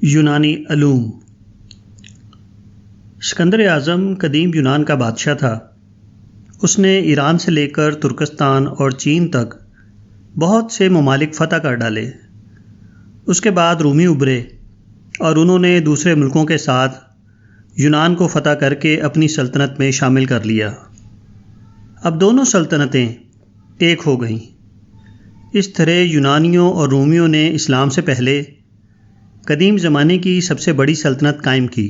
یونانی علوم۔ اسکندر اعظم قدیم یونان کا بادشاہ تھا۔ اس نے ایران سے لے کر ترکستان اور چین تک بہت سے ممالک فتح کر ڈالے۔ اس کے بعد رومی ابھرے اور انہوں نے دوسرے ملکوں کے ساتھ یونان کو فتح کر کے اپنی سلطنت میں شامل کر لیا۔ اب دونوں سلطنتیں ایک ہو گئیں۔ اس طرح یونانیوں اور رومیوں نے اسلام سے پہلے قدیم زمانے کی سب سے بڑی سلطنت قائم کی۔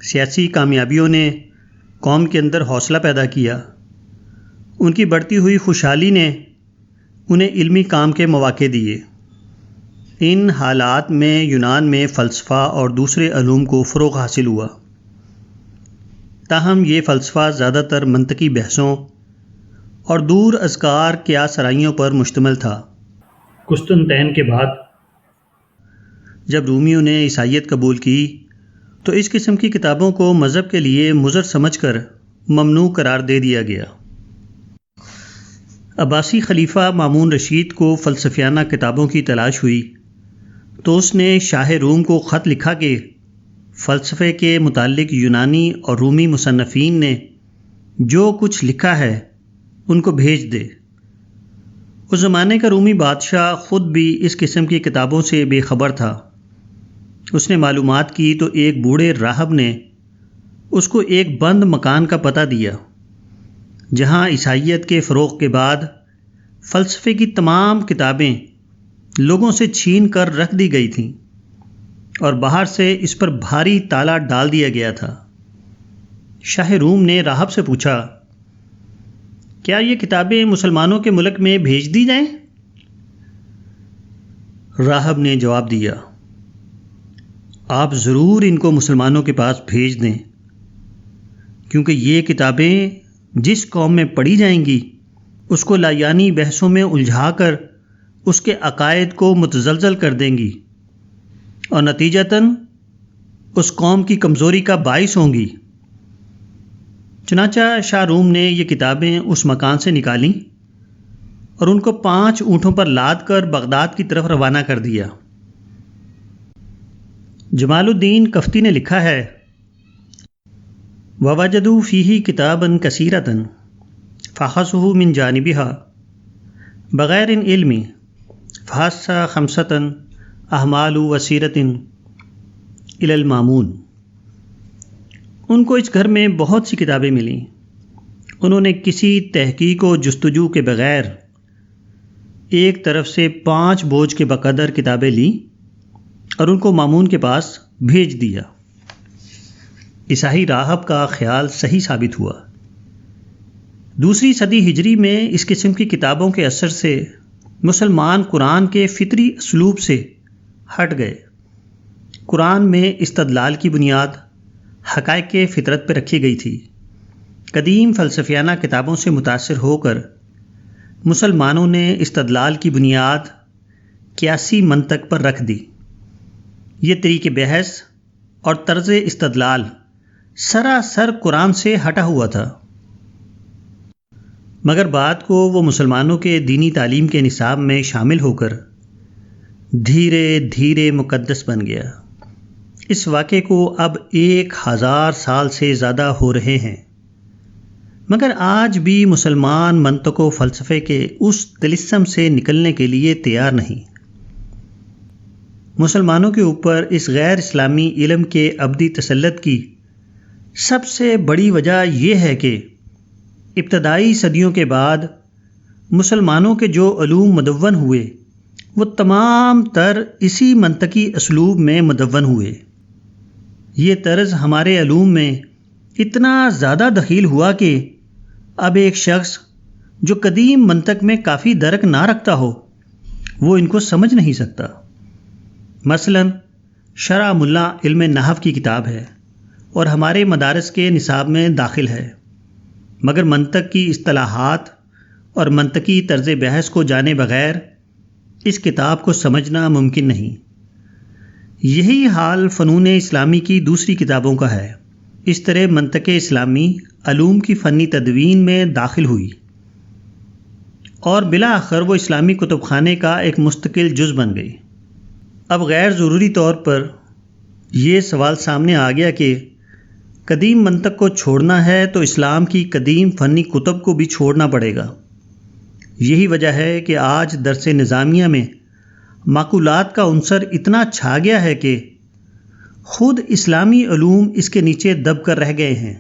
سیاسی کامیابیوں نے قوم کے اندر حوصلہ پیدا کیا۔ ان کی بڑھتی ہوئی خوشحالی نے انہیں علمی کام کے مواقع دیے۔ ان حالات میں یونان میں فلسفہ اور دوسرے علوم کو فروغ حاصل ہوا۔ تاہم یہ فلسفہ زیادہ تر منطقی بحثوں اور دور ازکار قیاس آرائیوں پر مشتمل تھا۔ قسطنطین کے بعد جب رومیوں نے عیسائیت قبول کی تو اس قسم کی کتابوں کو مذہب کے لیے مضر سمجھ کر ممنوع قرار دے دیا گیا۔ عباسی خلیفہ مامون رشید کو فلسفیانہ کتابوں کی تلاش ہوئی تو اس نے شاہ روم کو خط لکھا کہ فلسفے کے متعلق یونانی اور رومی مصنفین نے جو کچھ لکھا ہے ان کو بھیج دے۔ اس زمانے کا رومی بادشاہ خود بھی اس قسم کی کتابوں سے بے خبر تھا۔ اس نے معلومات کی تو ایک بوڑھے راہب نے اس کو ایک بند مکان کا پتہ دیا جہاں عیسائیت کے فروغ کے بعد فلسفے کی تمام کتابیں لوگوں سے چھین کر رکھ دی گئی تھیں اور باہر سے اس پر بھاری تالا ڈال دیا گیا تھا۔ شاہ روم نے راہب سے پوچھا، کیا یہ کتابیں مسلمانوں کے ملک میں بھیج دی جائیں؟ راہب نے جواب دیا، آپ ضرور ان کو مسلمانوں کے پاس بھیج دیں، کیونکہ یہ کتابیں جس قوم میں پڑھی جائیں گی اس کو لایانی بحثوں میں الجھا کر اس کے عقائد کو متزلزل کر دیں گی اور نتیجتاً اس قوم کی کمزوری کا باعث ہوں گی۔ چنانچہ شاہ روم نے یہ کتابیں اس مکان سے نکالیں اور ان کو 5 اونٹوں پر لاد کر بغداد کی طرف روانہ کر دیا۔ جمال الدین کفتی نے لکھا ہے، وَوَجَدُوا فِيهِ كِتَابًا كَثِيرَةً فَأَخَذُوهُ مِنْ جَانِبِهَا بغیر علم فَحَسَّ 5 أَحْمَالُ وَسِيرَةٍ إِلَى الْمَامُونِ۔ ان کو اس گھر میں بہت سی کتابیں ملیں۔ انہوں نے کسی تحقیق و جستجو کے بغیر ایک طرف سے 5 بوجھ کے بقدر کتابیں لیں اور ان کو مامون کے پاس بھیج دیا۔ عیسائی راہب کا خیال صحیح ثابت ہوا۔ 2 صدی ہجری میں اس قسم کی کتابوں کے اثر سے مسلمان قرآن کے فطری اسلوب سے ہٹ گئے۔ قرآن میں استدلال کی بنیاد حقائق فطرت پر رکھی گئی تھی۔ قدیم فلسفیانہ کتابوں سے متاثر ہو کر مسلمانوں نے استدلال کی بنیاد قیاسی منطق پر رکھ دی۔ یہ طریقہ بحث اور طرز استدلال سراسر قرآن سے ہٹا ہوا تھا، مگر بعد کو وہ مسلمانوں کے دینی تعلیم کے نصاب میں شامل ہو کر دھیرے دھیرے مقدس بن گیا۔ اس واقعے کو اب 1000 سال سے زیادہ ہو رہے ہیں، مگر آج بھی مسلمان منطق و فلسفے کے اس طلسم سے نکلنے کے لیے تیار نہیں۔ مسلمانوں کے اوپر اس غیر اسلامی علم کے ابدی تسلط کی سب سے بڑی وجہ یہ ہے کہ ابتدائی صدیوں کے بعد مسلمانوں کے جو علوم مدون ہوئے وہ تمام تر اسی منطقی اسلوب میں مدون ہوئے۔ یہ طرز ہمارے علوم میں اتنا زیادہ دخیل ہوا کہ اب ایک شخص جو قدیم منطق میں کافی درک نہ رکھتا ہو وہ ان کو سمجھ نہیں سکتا۔ مثلا شرح ملا علم نحو کی کتاب ہے اور ہمارے مدارس کے نصاب میں داخل ہے، مگر منطق کی اصطلاحات اور منطقی طرز بحث کو جانے بغیر اس کتاب کو سمجھنا ممکن نہیں۔ یہی حال فنون اسلامی کی دوسری کتابوں کا ہے۔ اس طرح منطق اسلامی علوم کی فنی تدوین میں داخل ہوئی اور بالآخر وہ اسلامی کتب خانے کا ایک مستقل جز بن گئی۔ اب غیر ضروری طور پر یہ سوال سامنے آ گیا کہ قدیم منطق کو چھوڑنا ہے تو اسلام کی قدیم فنی کتب کو بھی چھوڑنا پڑے گا۔ یہی وجہ ہے کہ آج درس نظامیہ میں معقولات کا عنصر اتنا چھا گیا ہے کہ خود اسلامی علوم اس کے نیچے دب کر رہ گئے ہیں۔